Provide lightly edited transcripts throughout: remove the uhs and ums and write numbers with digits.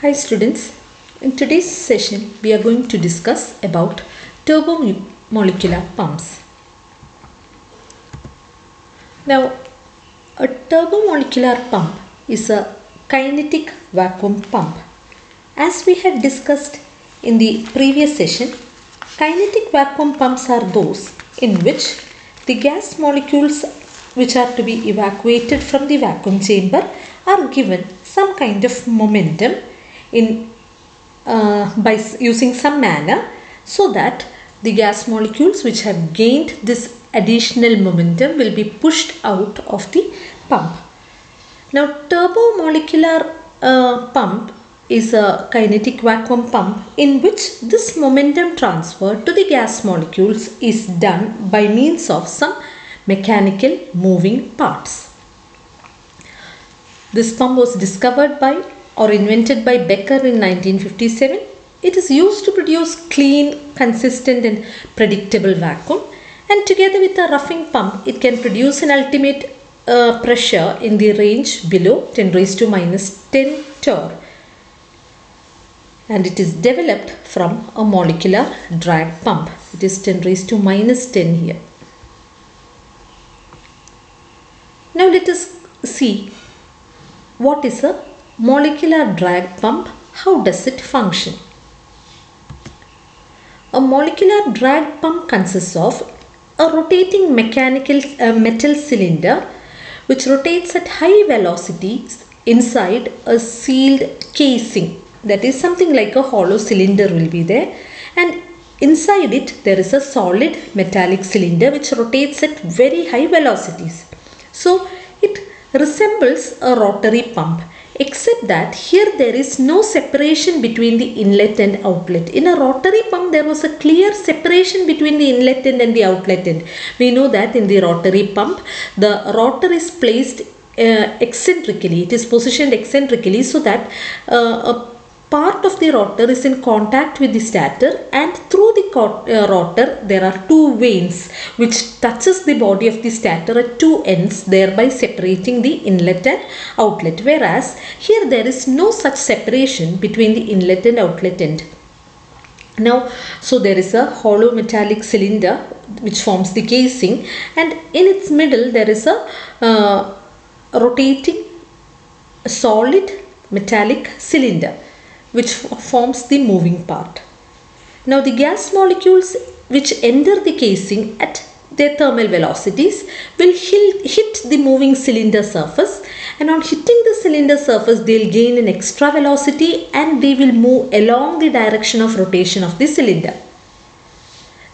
Hi students, in today's session we are going to discuss about turbomolecular pumps. Now, a turbomolecular pump is a kinetic vacuum pump. As we had discussed in the previous session, kinetic vacuum pumps are those in which the gas molecules which are to be evacuated from the vacuum chamber are given some kind of momentum by using some manner, so that the gas molecules which have gained this additional momentum will be pushed out of the pump. Now, turbomolecular pump is a kinetic vacuum pump in which this momentum transfer to the gas molecules is done by means of some mechanical moving parts. This pump was discovered by or invented by Becker in 1957. It is used to produce clean, consistent and predictable vacuum, and together with a roughing pump it can produce an ultimate pressure in the range below 10 raised to minus 10 torr, and it is developed from a molecular drag pump. It is 10 raised to minus 10 here. Now let us see what is a molecular drag pump. How does it function? A molecular drag pump consists of a rotating mechanical metal cylinder which rotates at high velocities inside a sealed casing. That is, something like a hollow cylinder will be there, and inside it there is a solid metallic cylinder which rotates at very high velocities. So it resembles a rotary pump, except that here there is no separation between the inlet and outlet. In a rotary pump there was a clear separation between the inlet end and the outlet end. We know that in the rotary pump the rotor is placed eccentrically. It is positioned eccentrically so that a part of the rotor is in contact with the stator, and through the rotor there are two vanes which touches the body of the stator at two ends, thereby separating the inlet and outlet, whereas here there is no such separation between the inlet and outlet end. Now, so there is a hollow metallic cylinder which forms the casing, and in its middle there is a rotating solid metallic cylinder which forms the moving part. Now the gas molecules which enter the casing at their thermal velocities will hit the moving cylinder surface, and on hitting the cylinder surface they will gain an extra velocity and they will move along the direction of rotation of the cylinder.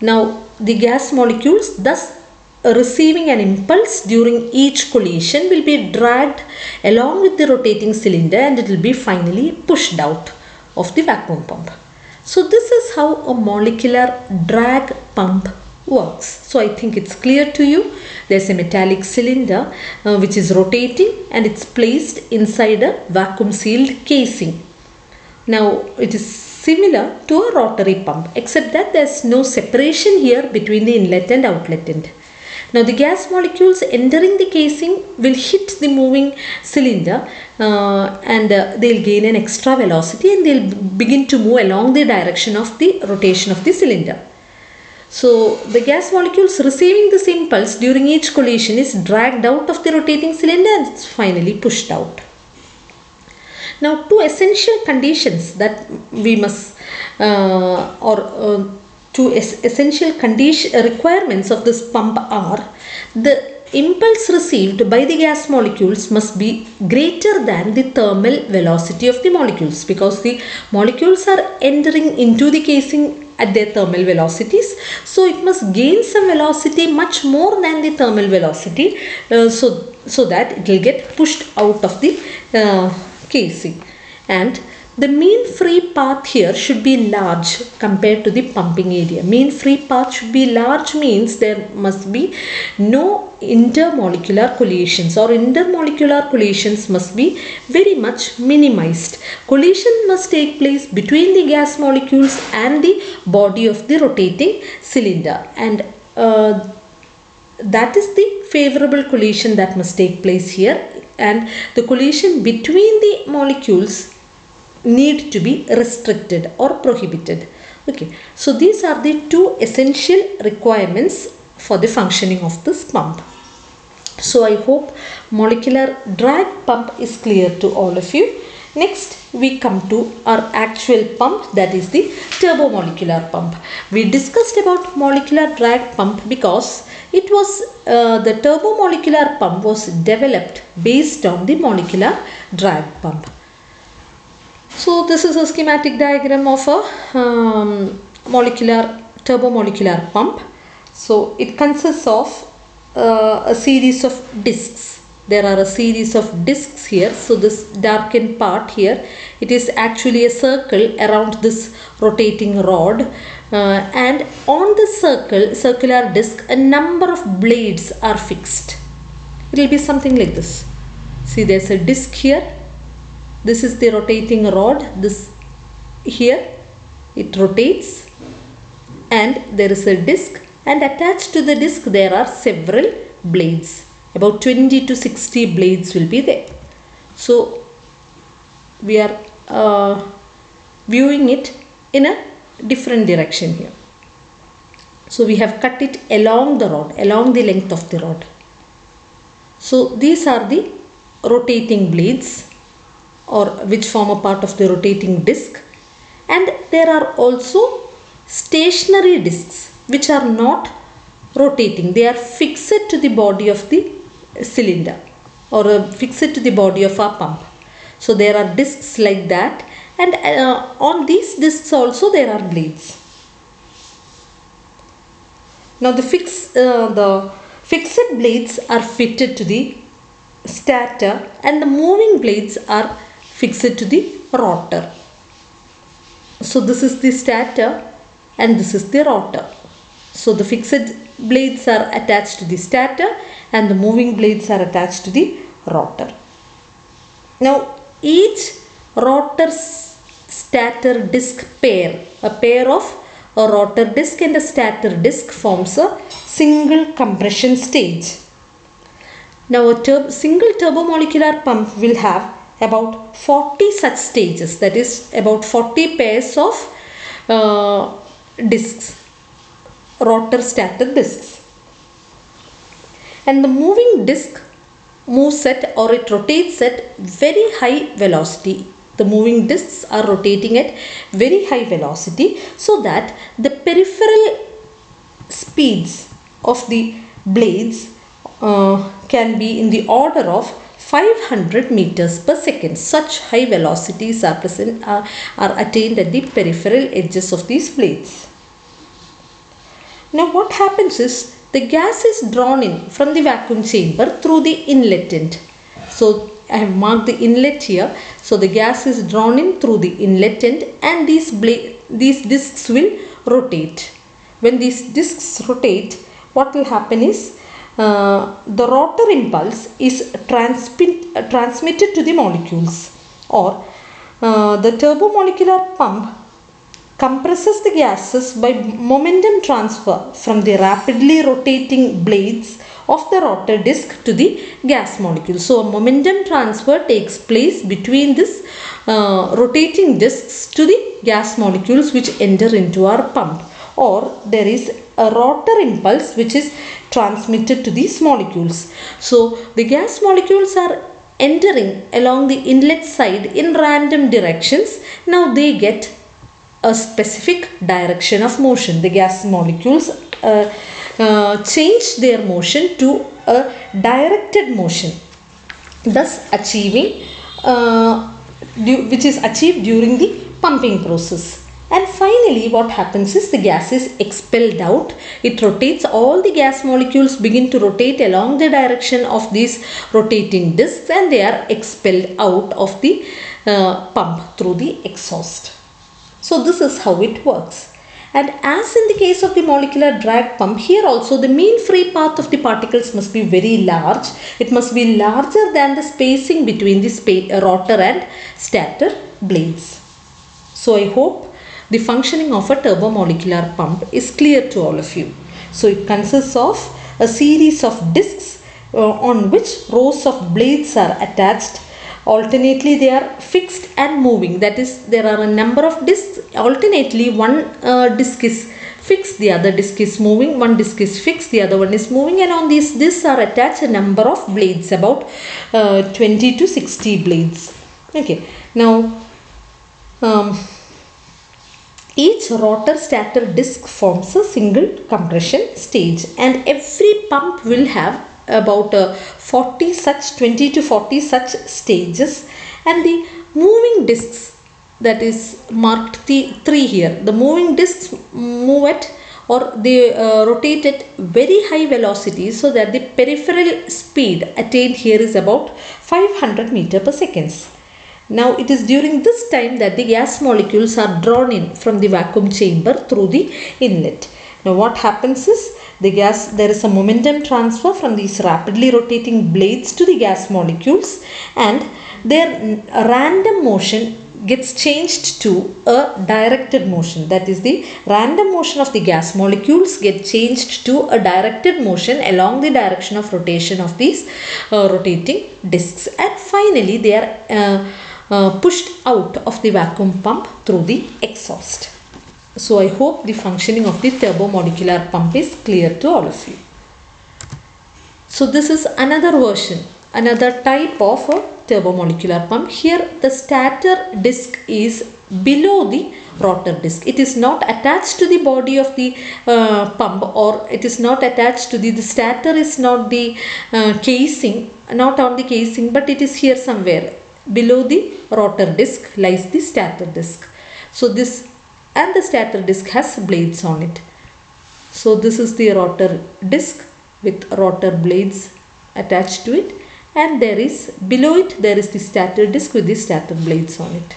Now the gas molecules, thus receiving an impulse during each collision, will be dragged along with the rotating cylinder and it will be finally pushed out of the vacuum pump. So this is how a molecular drag pump works. So I think it's clear to you. There's a metallic cylinder which is rotating and it's placed inside a vacuum sealed casing. Now it is similar to a rotary pump, except that there's no separation here between the inlet and outlet end. Now the gas molecules entering the casing will hit the moving cylinder and they'll gain an extra velocity and they'll begin to move along the direction of the rotation of the cylinder. So the gas molecules receiving this impulse during each collision is dragged out of the rotating cylinder and it's finally pushed out. Now two essential conditions that we must two essential requirements of this pump are: the impulse received by the gas molecules must be greater than the thermal velocity of the molecules, because the molecules are entering into the casing at their thermal velocities, so it must gain some velocity much more than the thermal velocity so that it will get pushed out of the casing. And the mean free path here should be large compared to the pumping area. Mean free path should be large means there must be no intermolecular collisions, or intermolecular collisions must be very much minimized. Collision must take place between the gas molecules and the body of the rotating cylinder, and that is the favorable collision that must take place here, and the collision between the molecules need to be restricted or prohibited. Okay, so these are the two essential requirements for the functioning of this pump. So I hope molecular drag pump is clear to all of you. Next we come to our actual pump, that is the turbomolecular pump. We discussed about molecular drag pump because it was the turbomolecular pump was developed based on the molecular drag pump. So this is a schematic diagram of a turbomolecular pump. So it consists of a series of discs. There are a series of discs here. So this darkened part here, it is actually a circle around this rotating rod, and on the circular disc a number of blades are fixed. It will be something like this. See, there's a disc here. This is the rotating rod. This here it rotates, and there is a disc, and attached to the disc there are several blades. About 20 to 60 blades will be there. So we are viewing it in a different direction here. So we have cut it along the rod, along the length of the rod. So these are the rotating blades, or which form a part of the rotating disc, and there are also stationary discs which are not rotating. They are fixed to the body of the cylinder, or fixed to the body of our pump. So there are discs like that, and on these discs also there are blades. Now the fixed blades are fitted to the stator, and the moving blades are fixed to the rotor. So this is the stator and this is the rotor. So the fixed blades are attached to the stator and the moving blades are attached to the rotor. Now each rotor stator disc pair, a pair of a rotor disc and a stator disc, forms a single compression stage. Now a single turbomolecular pump will have about 40 such stages, that is about 40 pairs of discs, rotor stator discs. And the moving disc moves at, or it rotates at very high velocity. The moving discs are rotating at very high velocity, so that the peripheral speeds of the blades can be in the order of 500 meters per second. Such high velocities are attained at the peripheral edges of these blades. Now what happens is, the gas is drawn in from the vacuum chamber through the inlet end. So I have marked the inlet here. So the gas is drawn in through the inlet end, and these discs will rotate. When these discs rotate, what will happen is, the rotor impulse is transmitted to the molecules, or the turbomolecular pump compresses the gases by momentum transfer from the rapidly rotating blades of the rotor disc to the gas molecule. So a momentum transfer takes place between this rotating discs to the gas molecules which enter into our pump, or there is a rotor impulse which is transmitted to these molecules. So the gas molecules are entering along the inlet side in random directions. Now they get a specific direction of motion. The gas molecules change their motion to a directed motion, thus achieving which is achieved during the pumping process. And finally what happens is, the gas is expelled out. It rotates, all the gas molecules begin to rotate along the direction of these rotating discs, and they are expelled out of the pump through the exhaust. So this is how it works. And as in the case of the molecular drag pump, here also the mean free path of the particles must be very large. It must be larger than the spacing between the rotor and stator blades. So I hope the functioning of a turbomolecular pump is clear to all of you. So it consists of a series of discs on which rows of blades are attached. Alternately they are fixed and moving. That is, there are a number of discs. Alternately, one disc is fixed, the other disc is moving, one disc is fixed, the other one is moving, and on these discs are attached a number of blades, about 20 to 60 blades. Okay, now each rotor stator disc forms a single compression stage, and every pump will have about 40 such 20 to 40 such stages, and the moving discs, that is marked 3 here, the moving discs move at, or they rotate at very high velocity, so that the peripheral speed attained here is about 500 meter per second. Now it is during this time that the gas molecules are drawn in from the vacuum chamber through the inlet. Now what happens is, there is a momentum transfer from these rapidly rotating blades to the gas molecules, and their random motion gets changed to a directed motion. That is, the random motion of the gas molecules get changed to a directed motion along the direction of rotation of these rotating discs, and finally they are pushed out of the vacuum pump through the exhaust. So I hope the functioning of the turbomolecular pump is clear to all of you. So this is another version, another type of a turbomolecular pump. Here the stator disc is below the rotor disc. It is not attached to the body of the pump, or it is not attached to the stator is not the casing, not on the casing, but it is here somewhere. Below the rotor disc lies the stator disc. So this, and the stator disc has blades on it. So this is the rotor disc with rotor blades attached to it, and there is, below it there is the stator disc with the stator blades on it.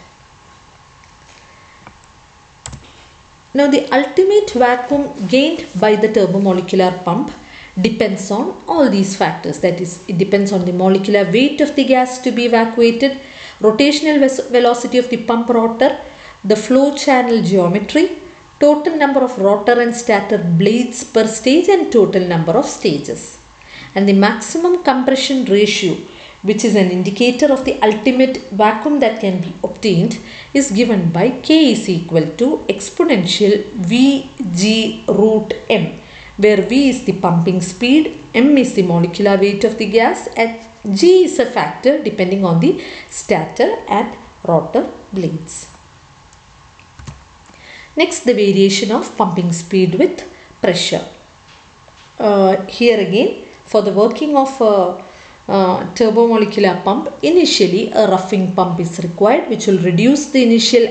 Now the ultimate vacuum gained by the turbomolecular pump depends on all these factors. That is, it depends on the molecular weight of the gas to be evacuated, rotational velocity of the pump rotor, the flow channel geometry, total number of rotor and stator blades per stage, and total number of stages. And the maximum compression ratio, which is an indicator of the ultimate vacuum that can be obtained, is given by K is equal to exponential Vg root m, where V is the pumping speed, m is the molecular weight of the gas, and G is a factor depending on the stator and rotor blades. Next, the variation of pumping speed with pressure. Here again, for the working of a turbomolecular pump, initially a roughing pump is required, which will reduce the initial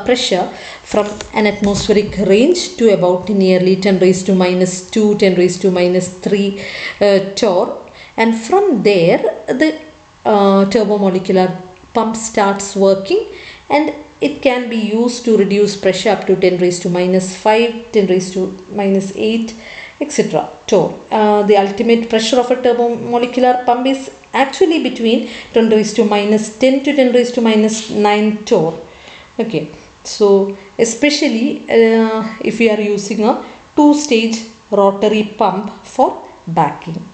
pressure from an atmospheric range to about nearly 10 raised to minus 2, 10 raised to minus 3 torr, and from there the turbomolecular pump starts working, and it can be used to reduce pressure up to 10 raised to minus 5, 10 raised to minus 8, etc. torr. The ultimate pressure of a turbomolecular pump is actually between 10 raised to minus 10 to 10 raised to minus 9 torr. Okay, so especially if we are using a 2-stage rotary pump for backing.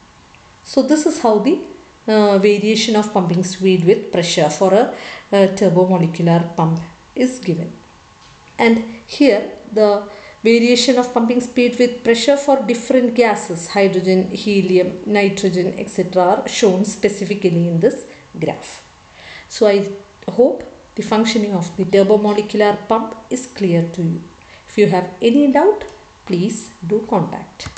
So this is how the variation of pumping speed with pressure for a turbomolecular pump is given. And here the variation of pumping speed with pressure for different gases, hydrogen, helium, nitrogen, etc. are shown specifically in this graph. So I hope the functioning of the turbomolecular pump is clear to you. If you have any doubt, please do contact.